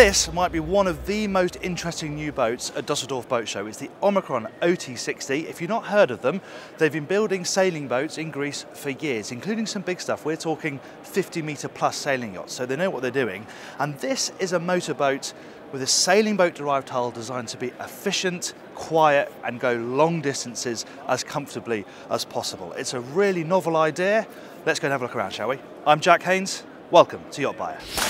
This might be one of the most interesting new boats at Dusseldorf Boat Show. It's the Omikron OT60. If you've not heard of them, they've been building sailing boats in Greece for years, including some big stuff. We're talking 50-metre plus sailing yachts, so they know what they're doing. And this is a motorboat with a sailing boat derived hull designed to be efficient, quiet, and go long distances as comfortably as possible. It's a really novel idea. Let's go and have a look around, shall we? I'm Jack Haines. Welcome to YachtBuyer.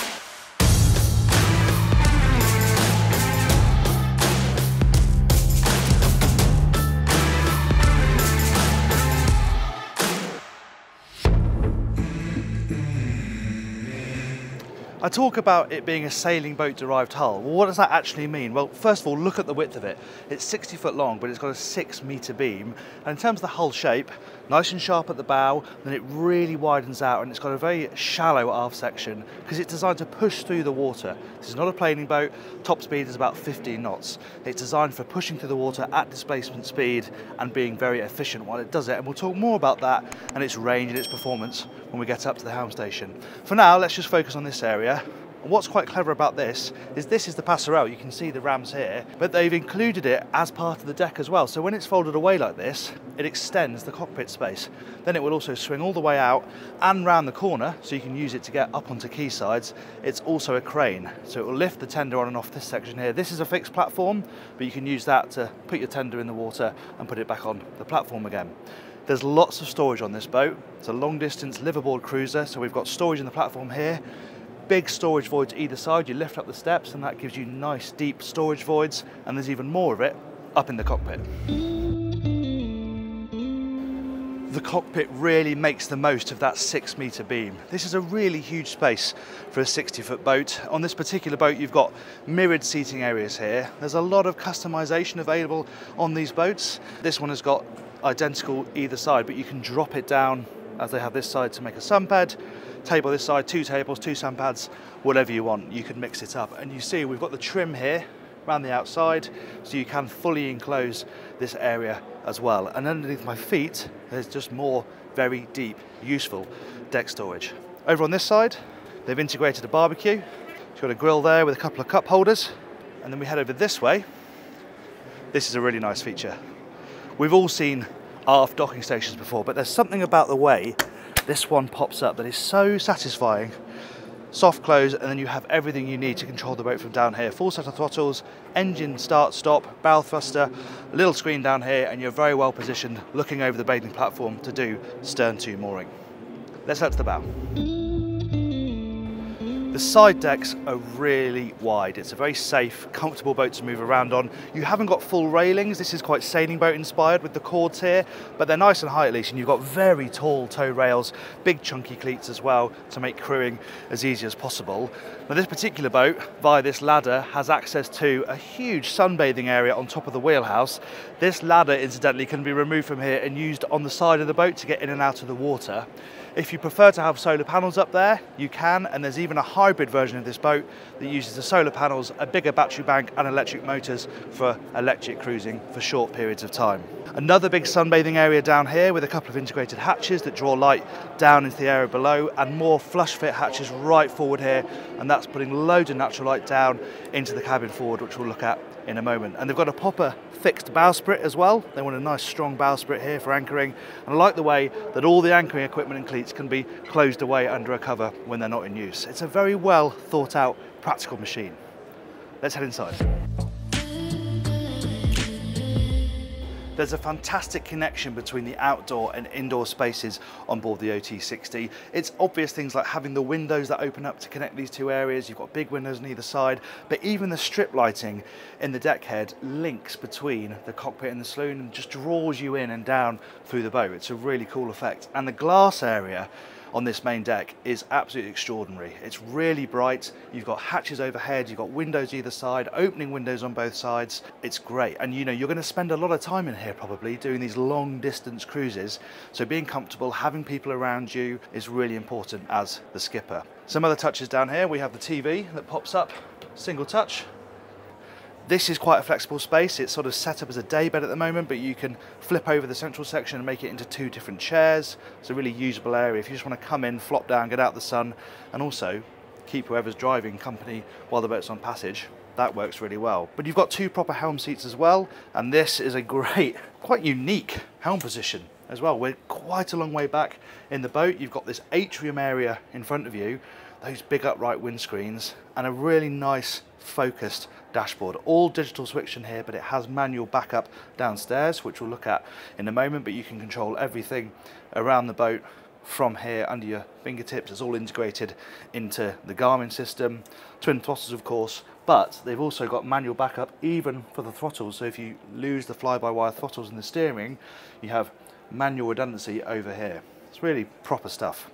I talk about it being a sailing boat derived hull. Well, what does that actually mean? Well, first of all, look at the width of it. It's 60 foot long, but it's got a 6-metre beam. And in terms of the hull shape, nice and sharp at the bow, then it really widens out, and it's got a very shallow aft section because it's designed to push through the water. This is not a planing boat. Top speed is about 15 knots. It's designed for pushing through the water at displacement speed and being very efficient while it does it. And we'll talk more about that and its range and its performance when we get up to the Helm Station. For now, let's just focus on this area. And what's quite clever about this is the passerelle. You can see the rams here, but they've included it as part of the deck as well. So when it's folded away like this, it extends the cockpit space. Then it will also swing all the way out and round the corner, so you can use it to get up onto quaysides. It's also a crane, so it will lift the tender on and off this section here. This is a fixed platform, but you can use that to put your tender in the water and put it back on the platform again. There's lots of storage on this boat. It's a long distance liveaboard cruiser, so we've got storage in the platform here. Big storage voids either side. You lift up the steps and that gives you nice deep storage voids, and there's even more of it up in the cockpit. The cockpit really makes the most of that 6-metre beam. This is a really huge space for a 60-foot boat. On this particular boat, you've got mirrored seating areas here. There's a lot of customization available on these boats. This one has got identical either side, but you can drop it down as they have this side to make a sunbed. Table this side, 2 tables, 2 sunpads, whatever you want. You can mix it up. And you see we've got the trim here around the outside, so you can fully enclose this area as well. And underneath my feet, there's just more very deep, useful deck storage. Over on this side, they've integrated a barbecue. It's got a grill there with a couple of cup holders. And then we head over this way. This is a really nice feature. We've all seen aft docking stations before, but there's something about the way this one pops up that is so satisfying. Soft close, and then you have everything you need to control the boat from down here. Full set of throttles, engine start, stop, bow thruster, a little screen down here, and you're very well positioned looking over the bathing platform to do stern to mooring. Let's head to the bow. The side decks are really wide. It's a very safe, comfortable boat to move around on. You haven't got full railings. This is quite sailing boat inspired with the cords here, but they're nice and high at least, and you've got very tall tow rails, big chunky cleats as well to make crewing as easy as possible. Now this particular boat, via this ladder, has access to a huge sunbathing area on top of the wheelhouse. This ladder, incidentally, can be removed from here and used on the side of the boat to get in and out of the water. If you prefer to have solar panels up there, you can, and there's even a hybrid version of this boat that uses the solar panels, a bigger battery bank and electric motors for electric cruising for short periods of time. Another big sunbathing area down here with a couple of integrated hatches that draw light down into the area below, and more flush fit hatches right forward here, and that's putting loads of natural light down into the cabin forward, which we'll look at in a moment. And they've got a popper fixed bowsprit as well. They want a nice strong bowsprit here for anchoring, and I like the way that all the anchoring equipment and cleats can be closed away under a cover when they're not in use. It's a very well thought out practical machine. Let's head inside. There's a fantastic connection between the outdoor and indoor spaces on board the OT60. It's obvious things like having the windows that open up to connect these two areas. You've got big windows on either side, but even the strip lighting in the deck head links between the cockpit and the saloon and just draws you in and down through the boat. It's a really cool effect. And the glass area on this main deck is absolutely extraordinary. It's really bright. You've got hatches overhead, you've got windows either side, opening windows on both sides. It's great. And you know, you're going to spend a lot of time in here probably doing these long distance cruises. So being comfortable, having people around you is really important as the skipper. Some other touches down here. We have the TV that pops up, single touch. This is quite a flexible space. It's sort of set up as a daybed at the moment, but you can flip over the central section and make it into 2 different chairs. It's a really usable area if you just want to come in, flop down, get out the sun. And also, keep whoever's driving company while the boat's on passage. That works really well. But you've got two proper helm seats as well, and this is a great, quite unique helm position as well. We're quite a long way back in the boat. You've got this atrium area in front of you, those big upright windscreens, and a really nice focused dashboard. All digital switch in here, but it has manual backup downstairs, which we'll look at in a moment, but you can control everything around the boat from here under your fingertips. It's all integrated into the Garmin system. Twin throttles, of course, but they've also got manual backup even for the throttles. So if you lose the fly-by-wire throttles in the steering, you have manual redundancy over here. It's really proper stuff.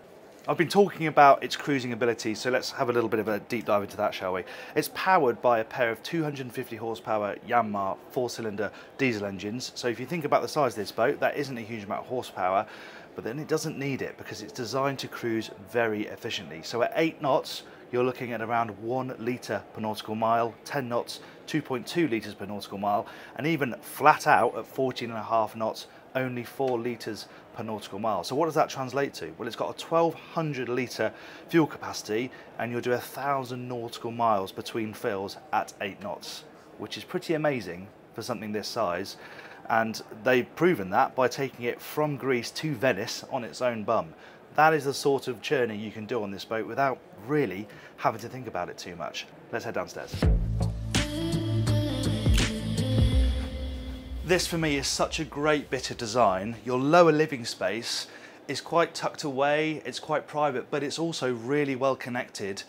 I've been talking about its cruising ability, so let's have a little bit of a deep dive into that, shall we? It's powered by a pair of 250 horsepower Yanmar 4-cylinder diesel engines. So if you think about the size of this boat, that isn't a huge amount of horsepower, but then it doesn't need it because it's designed to cruise very efficiently. So at 8 knots, you're looking at around 1 litre per nautical mile, 10 knots, 2.2 litres per nautical mile, and even flat out at 14.5 knots, only 4 litres per nautical mile. So what does that translate to? Well, it's got a 1200 litre fuel capacity, and you'll do 1,000 nautical miles between fills at 8 knots, which is pretty amazing for something this size. And they've proven that by taking it from Greece to Venice on its own bum. That is the sort of journey you can do on this boat without really having to think about it too much. Let's head downstairs. This for me is such a great bit of design. Your lower living space is quite tucked away, it's quite private, but it's also really well connected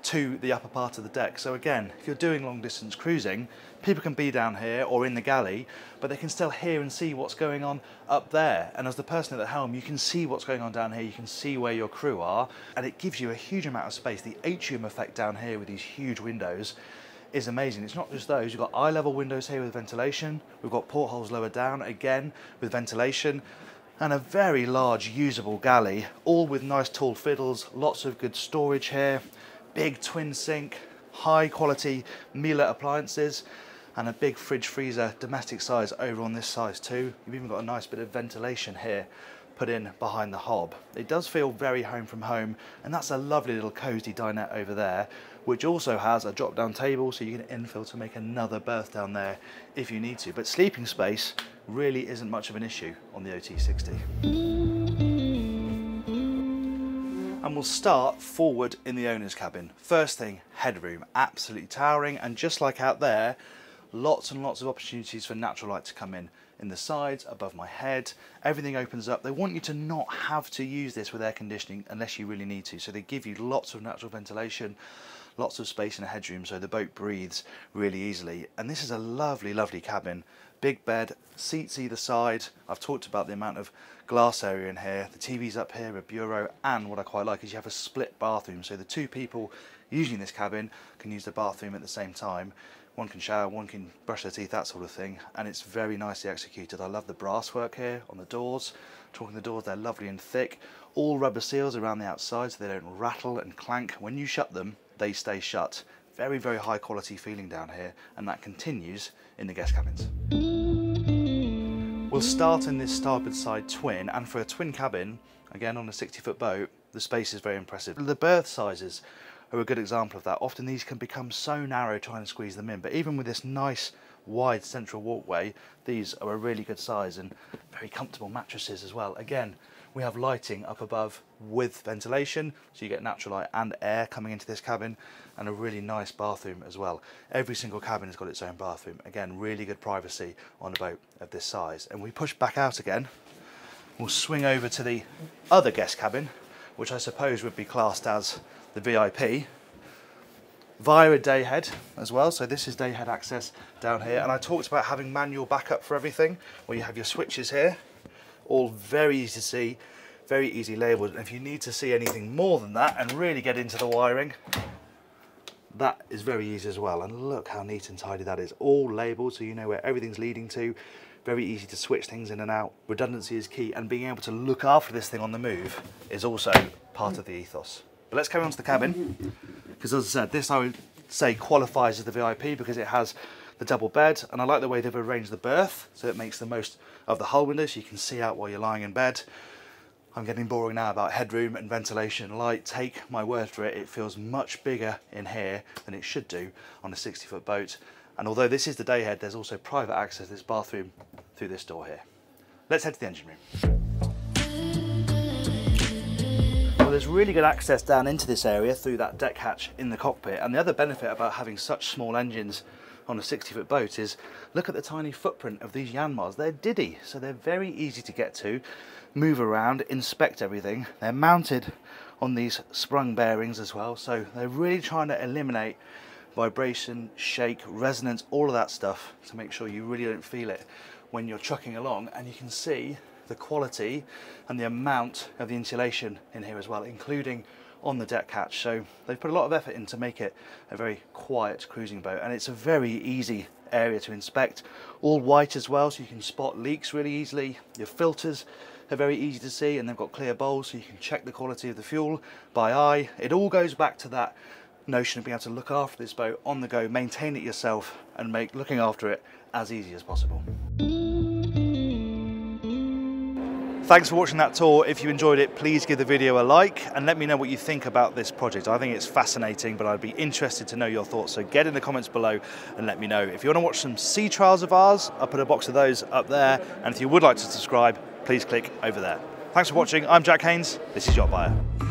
to the upper part of the deck. So again, if you're doing long distance cruising, people can be down here or in the galley, but they can still hear and see what's going on up there. And as the person at the helm, you can see what's going on down here, you can see where your crew are, and it gives you a huge amount of space. The atrium effect down here with these huge windows is amazing. It's not just those, you've got eye level windows here with ventilation, we've got portholes lower down, again with ventilation, and a very large usable galley, all with nice tall fiddles, lots of good storage here, big twin sink, high quality Miele appliances, and a big fridge freezer domestic size over on this size too. You've even got a nice bit of ventilation here put in behind the hob. It does feel very home from home, and that's a lovely little cozy dinette over there, which also has a drop down table so you can infill to make another berth down there if you need to. But sleeping space really isn't much of an issue on the OT60. And we'll start forward in the owner's cabin. First thing, headroom, absolutely towering, and just like out there, lots and lots of opportunities for natural light to come in the sides, above my head. Everything opens up. They want you to not have to use this with air conditioning unless you really need to. So they give you lots of natural ventilation, lots of space in a headroom so the boat breathes really easily. And this is a lovely, lovely cabin. Big bed, seats either side. I've talked about the amount of glass area in here. The TV's up here, a bureau, and what I quite like is you have a split bathroom. So the two people using this cabin can use the bathroom at the same time. One can shower, one can brush their teeth, that sort of thing, and it's very nicely executed. I love the brass work here on the doors. Talking the doors, they're lovely and thick. All rubber seals around the outside so they don't rattle and clank. When you shut them, they stay shut. Very, very high quality feeling down here, and that continues in the guest cabins. We'll start in this starboard side twin, and for a twin cabin, again on a 60-foot boat, the space is very impressive. The berth sizes are a good example of that. Often these can become so narrow trying to squeeze them in, but even with this nice wide central walkway, these are a really good size and very comfortable mattresses as well. Again, we have lighting up above with ventilation, so you get natural light and air coming into this cabin, and a really nice bathroom as well. Every single cabin has got its own bathroom. Again, really good privacy on a boat of this size. And we push back out again, we'll swing over to the other guest cabin, which I suppose would be classed as the VIP, via a day head as well. So this is day head access down here, and I talked about having manual backup for everything, where you have your switches here, all very easy to see, very easy labelled. And if you need to see anything more than that and really get into the wiring, that is very easy as well. And look how neat and tidy that is, all labelled so you know where everything's leading to. Very easy to switch things in and out. Redundancy is key, and being able to look after this thing on the move is also part of the ethos. But let's carry on to the cabin, because as I said, this I would say qualifies as the VIP because it has the double bed, and I like the way they've arranged the berth so it makes the most of the hull window so you can see out while you're lying in bed. I'm getting boring now about headroom and ventilation and light. Take my word for it, it feels much bigger in here than it should do on a 60-foot boat. And although this is the dayhead, there's also private access to this bathroom through this door here. Let's head to the engine room. Well, there's really good access down into this area through that deck hatch in the cockpit. And the other benefit about having such small engines on a 60-foot boat is, look at the tiny footprint of these Yanmars. They're diddy, so they're very easy to get to, move around, inspect everything. They're mounted on these sprung bearings as well, so they're really trying to eliminate vibration, shake, resonance, all of that stuff to make sure you really don't feel it when you're trucking along. And you can see the quality and the amount of the insulation in here as well, including on the deck hatch. So they've put a lot of effort in to make it a very quiet cruising boat, and it's a very easy area to inspect. All white as well, so you can spot leaks really easily. Your filters are very easy to see, and they've got clear bowls so you can check the quality of the fuel by eye. It all goes back to that notion of being able to look after this boat on the go, maintain it yourself, and make looking after it as easy as possible. Thanks for watching that tour. If you enjoyed it, please give the video a like and let me know what you think about this project. I think it's fascinating, but I'd be interested to know your thoughts. So get in the comments below and let me know. If you want to watch some sea trials of ours, I'll put a box of those up there. And if you would like to subscribe, please click over there. Thanks for watching. I'm Jack Haines. This is YachtBuyer.